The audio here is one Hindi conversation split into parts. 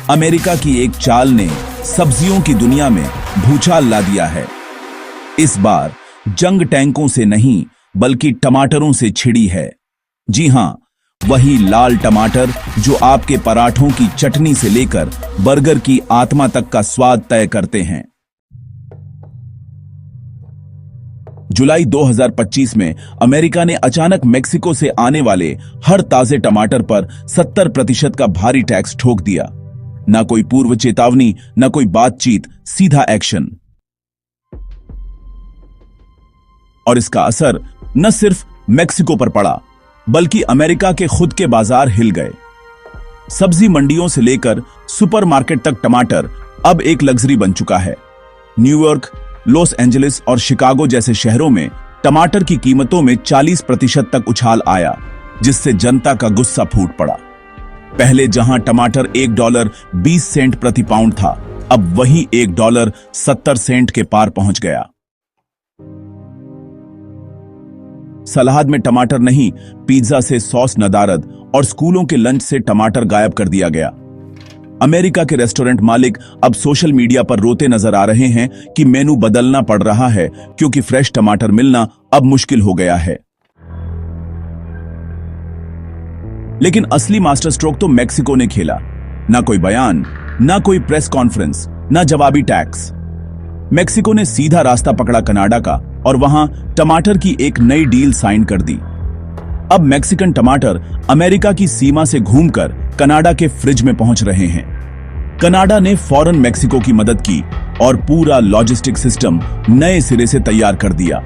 अमेरिका की एक चाल ने सब्जियों की दुनिया में भूचाल ला दिया है। इस बार जंग टैंकों से नहीं बल्कि टमाटरों से छिड़ी है। जी हां, वही लाल टमाटर जो आपके पराठों की चटनी से लेकर बर्गर की आत्मा तक का स्वाद तय करते हैं। जुलाई 2025 में अमेरिका ने अचानक मेक्सिको से आने वाले हर ताजे टमाटर पर 70% का भारी टैक्स ठोक दिया। ना कोई पूर्व चेतावनी, ना कोई बातचीत, सीधा एक्शन। और इसका असर न सिर्फ मेक्सिको पर पड़ा बल्कि अमेरिका के खुद के बाजार हिल गए। सब्जी मंडियों से लेकर सुपरमार्केट तक टमाटर अब एक लग्जरी बन चुका है। न्यूयॉर्क, लॉस एंजलिस और शिकागो जैसे शहरों में टमाटर की कीमतों में 40% तक उछाल आया, जिससे जनता का गुस्सा फूट पड़ा। पहले जहां टमाटर $1.20 प्रति पाउंड था, अब वही $1.70 के पार पहुंच गया। सलाद में टमाटर नहीं, पिज्जा से सॉस नदारद और स्कूलों के लंच से टमाटर गायब कर दिया गया। अमेरिका के रेस्टोरेंट मालिक अब सोशल मीडिया पर रोते नजर आ रहे हैं कि मेनू बदलना पड़ रहा है क्योंकि फ्रेश टमाटर मिलना अब मुश्किल हो गया है। लेकिन असली मास्टर स्ट्रोक तो मेक्सिको ने खेला। ना कोई बयान, ना कोई प्रेस कॉन्फ्रेंस, ना जवाबी टैक्स। मेक्सिको ने सीधा रास्ता पकड़ा कनाडा का और वहां टमाटर की एक नई डील साइन कर दी। अब मैक्सिकन टमाटर अमेरिका की सीमा से घूमकर कनाडा के फ्रिज में पहुंच रहे हैं। कनाडा ने फौरन मेक्सिको की मदद की और पूरा लॉजिस्टिक सिस्टम नए सिरे से तैयार कर दिया।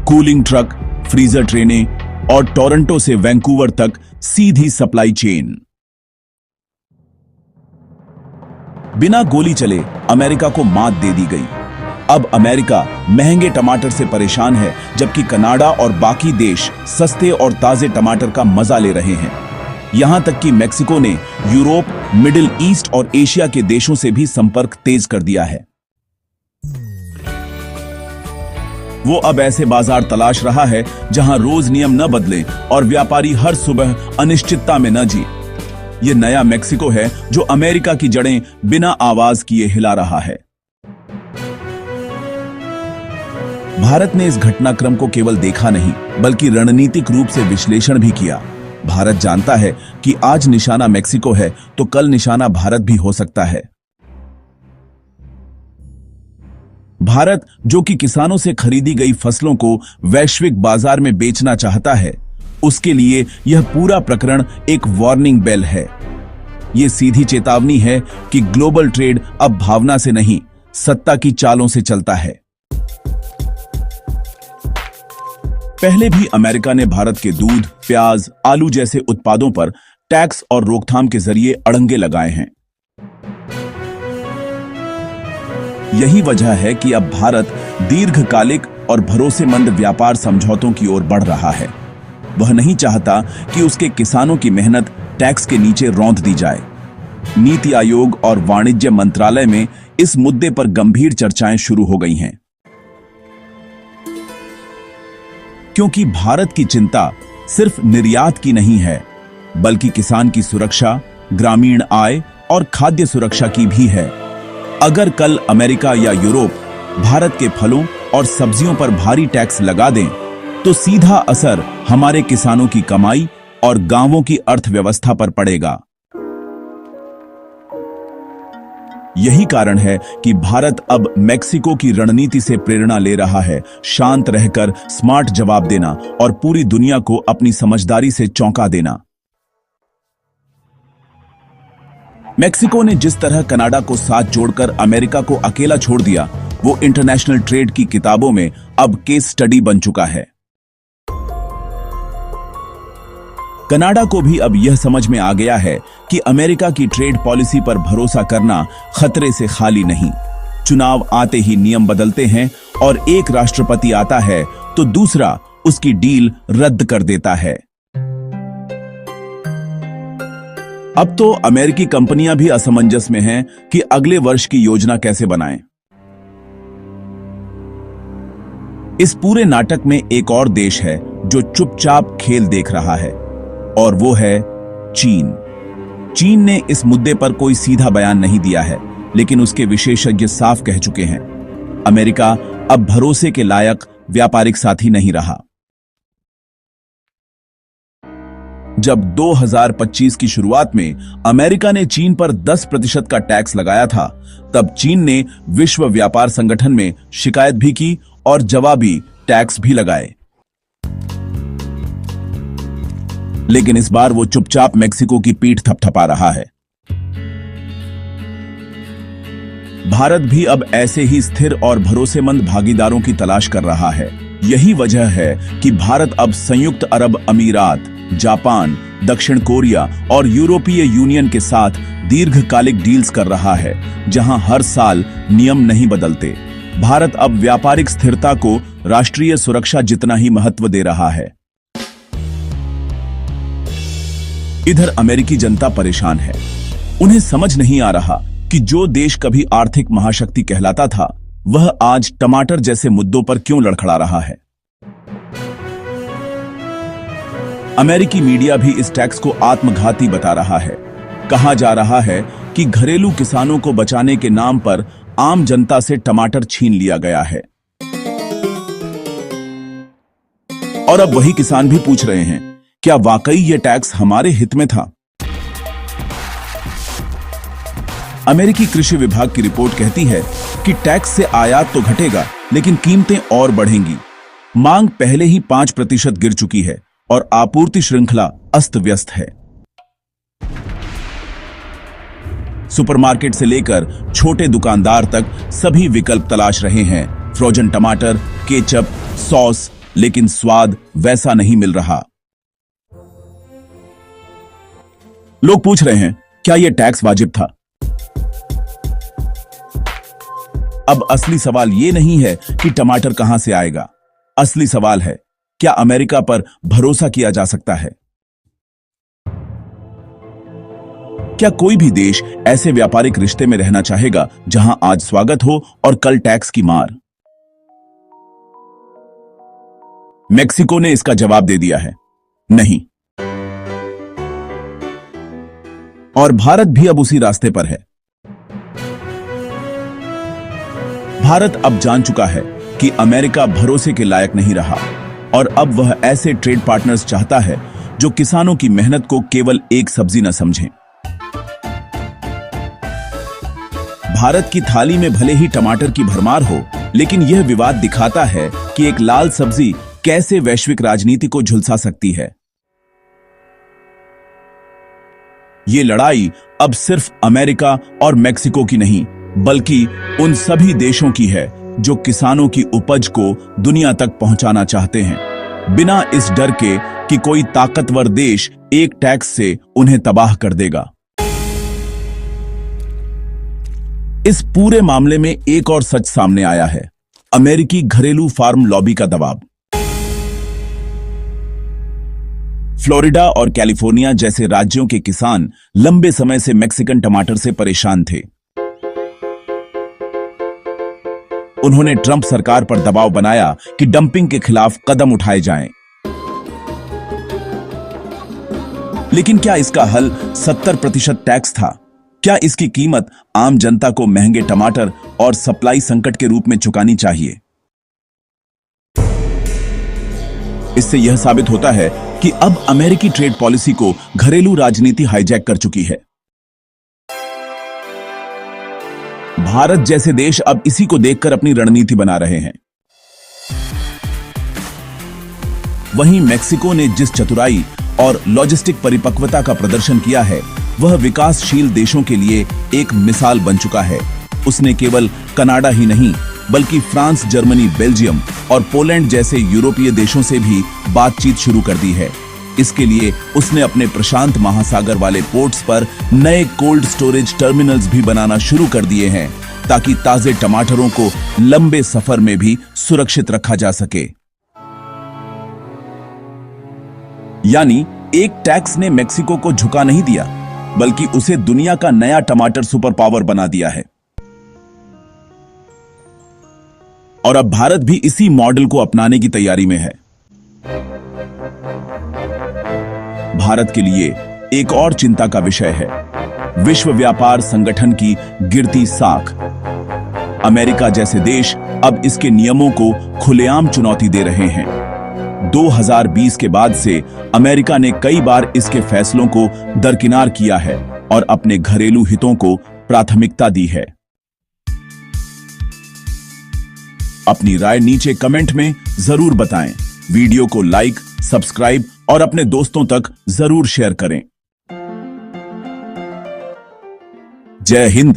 कूलिंग ट्रक, फ्रीजर ट्रेनें और टोरंटो से वैंकूवर तक सीधी सप्लाई चेन। बिना गोली चले अमेरिका को मात दे दी गई। अब अमेरिका महंगे टमाटर से परेशान है, जबकि कनाडा और बाकी देश सस्ते और ताजे टमाटर का मजा ले रहे हैं। यहां तक कि मेक्सिको ने यूरोप, मिडिल ईस्ट और एशिया के देशों से भी संपर्क तेज कर दिया है। वो अब ऐसे बाजार तलाश रहा है जहां रोज नियम न बदलें और व्यापारी हर सुबह अनिश्चितता में न जिए। ये नया मेक्सिको है जो अमेरिका की जड़ें बिना आवाज किए हिला रहा है। भारत ने इस घटनाक्रम को केवल देखा नहीं बल्कि रणनीतिक रूप से विश्लेषण भी किया। भारत जानता है कि आज निशाना मेक्सिको है तो कल निशाना भारत भी हो सकता है। भारत, जो कि किसानों से खरीदी गई फसलों को वैश्विक बाजार में बेचना चाहता है, उसके लिए यह पूरा प्रकरण एक वार्निंग बेल है। यह सीधी चेतावनी है कि ग्लोबल ट्रेड अब भावना से नहीं, सत्ता की चालों से चलता है। पहले भी अमेरिका ने भारत के दूध, प्याज, आलू जैसे उत्पादों पर टैक्स और रोकथाम के जरिए अड़ंगे लगाए हैं। यही वजह है कि अब भारत दीर्घकालिक और भरोसेमंद व्यापार समझौतों की ओर बढ़ रहा है। वह नहीं चाहता कि उसके किसानों की मेहनत टैक्स के नीचे रौंद दी जाए। नीति आयोग और वाणिज्य मंत्रालय में इस मुद्दे पर गंभीर चर्चाएं शुरू हो गई हैं, क्योंकि भारत की चिंता सिर्फ निर्यात की नहीं है बल्कि किसान की सुरक्षा, ग्रामीण आय और खाद्य सुरक्षा की भी है। अगर कल अमेरिका या यूरोप भारत के फलों और सब्जियों पर भारी टैक्स लगा दें तो सीधा असर हमारे किसानों की कमाई और गांवों की अर्थव्यवस्था पर पड़ेगा। यही कारण है कि भारत अब मेक्सिको की रणनीति से प्रेरणा ले रहा है, शांत रहकर स्मार्ट जवाब देना और पूरी दुनिया को अपनी समझदारी से चौंका देना। मेक्सिको ने जिस तरह कनाडा को साथ जोड़कर अमेरिका को अकेला छोड़ दिया, वो इंटरनेशनल ट्रेड की किताबों में अब केस स्टडी बन चुका है। कनाडा को भी अब यह समझ में आ गया है कि अमेरिका की ट्रेड पॉलिसी पर भरोसा करना खतरे से खाली नहीं। चुनाव आते ही नियम बदलते हैं और एक राष्ट्रपति आता है तो दूसरा उसकी डील रद्द कर देता है। अब तो अमेरिकी कंपनियां भी असमंजस में हैं कि अगले वर्ष की योजना कैसे बनाएं। इस पूरे नाटक में एक और देश है जो चुपचाप खेल देख रहा है, और वो है चीन। चीन ने इस मुद्दे पर कोई सीधा बयान नहीं दिया है, लेकिन उसके विशेषज्ञ साफ कह चुके हैं, अमेरिका अब भरोसे के लायक व्यापारिक साथी नहीं रहा। जब 2025 की शुरुआत में अमेरिका ने चीन पर 10% का टैक्स लगाया था, तब चीन ने विश्व व्यापार संगठन में शिकायत भी की और जवाबी टैक्स भी लगाए। लेकिन इस बार वो चुपचाप मेक्सिको की पीठ थपथपा रहा है। भारत भी अब ऐसे ही स्थिर और भरोसेमंद भागीदारों की तलाश कर रहा है। यही वजह है कि भारत अब संयुक्त अरब अमीरात, जापान, दक्षिण कोरिया और यूरोपीय यूनियन के साथ दीर्घकालिक डील्स कर रहा है, जहां हर साल नियम नहीं बदलते। भारत अब व्यापारिक स्थिरता को राष्ट्रीय सुरक्षा जितना ही महत्व दे रहा है। इधर अमेरिकी जनता परेशान है। उन्हें समझ नहीं आ रहा कि जो देश कभी आर्थिक महाशक्ति कहलाता था, वह आज टमाटर जैसे मुद्दों पर क्यों लड़खड़ा रहा है। अमेरिकी मीडिया भी इस टैक्स को आत्मघाती बता रहा है। कहा जा रहा है कि घरेलू किसानों को बचाने के नाम पर आम जनता से टमाटर छीन लिया गया है। और अब वही किसान भी पूछ रहे हैं, क्या वाकई यह टैक्स हमारे हित में था? अमेरिकी कृषि विभाग की रिपोर्ट कहती है कि टैक्स से आयात तो घटेगा, लेकिन कीमतें और बढ़ेंगी। मांग पहले ही 5% गिर चुकी है और आपूर्ति श्रृंखला अस्त व्यस्त है। सुपरमार्केट से लेकर छोटे दुकानदार तक सभी विकल्प तलाश रहे हैं, फ्रोजन टमाटर, केचप, सॉस, लेकिन स्वाद वैसा नहीं मिल रहा। लोग पूछ रहे हैं, क्या यह टैक्स वाजिब था? अब असली सवाल यह नहीं है कि टमाटर कहां से आएगा। असली सवाल है, क्या अमेरिका पर भरोसा किया जा सकता है? क्या कोई भी देश ऐसे व्यापारिक रिश्ते में रहना चाहेगा जहां आज स्वागत हो और कल टैक्स की मार? मेक्सिको ने इसका जवाब दे दिया है, नहीं। और भारत भी अब उसी रास्ते पर है। भारत अब जान चुका है कि अमेरिका भरोसे के लायक नहीं रहा और अब वह ऐसे ट्रेड पार्टनर्स चाहता है जो किसानों की मेहनत को केवल एक सब्जी न समझें। भारत की थाली में भले ही टमाटर की भरमार हो, लेकिन यह विवाद दिखाता है कि एक लाल सब्जी कैसे वैश्विक राजनीति को झुलसा सकती है। ये लड़ाई अब सिर्फ अमेरिका और मेक्सिको की नहीं, बल्कि उन सभी देशों की है जो किसानों की उपज को दुनिया तक पहुंचाना चाहते हैं, बिना इस डर के कि कोई ताकतवर देश एक टैक्स से उन्हें तबाह कर देगा। इस पूरे मामले में एक और सच सामने आया है, अमेरिकी घरेलू फार्म लॉबी का दबाव। फ्लोरिडा और कैलिफोर्निया जैसे राज्यों के किसान लंबे समय से मैक्सिकन टमाटर से परेशान थे। उन्होंने ट्रंप सरकार पर दबाव बनाया कि डंपिंग के खिलाफ कदम उठाए जाएं। लेकिन क्या इसका हल 70% टैक्स था? क्या इसकी कीमत आम जनता को महंगे टमाटर और सप्लाई संकट के रूप में चुकानी चाहिए? इससे यह साबित होता है कि अब अमेरिकी ट्रेड पॉलिसी को घरेलू राजनीति हाईजैक कर चुकी है। भारत जैसे देश अब इसी को देखकर अपनी रणनीति बना रहे हैं। वहीं मेक्सिको ने जिस चतुराई और लॉजिस्टिक परिपक्वता का प्रदर्शन किया है, वह विकासशील देशों के लिए एक मिसाल बन चुका है। उसने केवल कनाडा ही नहीं, बल्कि फ्रांस, जर्मनी, बेल्जियम और पोलैंड जैसे यूरोपीय देशों से भी बातचीत शुरू कर दी है। इसके लिए उसने अपने प्रशांत महासागर वाले पोर्ट्स पर नए कोल्ड स्टोरेज टर्मिनल्स भी बनाना शुरू कर दिए हैं, ताकि ताजे टमाटरों को लंबे सफर में भी सुरक्षित रखा जा सके। यानी एक टैक्स ने मेक्सिको को झुका नहीं दिया, बल्कि उसे दुनिया का नया टमाटर सुपर पावर बना दिया है। और अब भारत भी इसी मॉडल को अपनाने की तैयारी में है। भारत के लिए एक और चिंता का विषय है, विश्व व्यापार संगठन की गिरती साख। अमेरिका जैसे देश अब इसके नियमों को खुलेआम चुनौती दे रहे हैं। 2020 के बाद से अमेरिका ने कई बार इसके फैसलों को दरकिनार किया है और अपने घरेलू हितों को प्राथमिकता दी है। अपनी राय नीचे कमेंट में जरूर बताएं। वीडियो को लाइक, सब्सक्राइब और अपने दोस्तों तक जरूर शेयर करें। जय हिंद।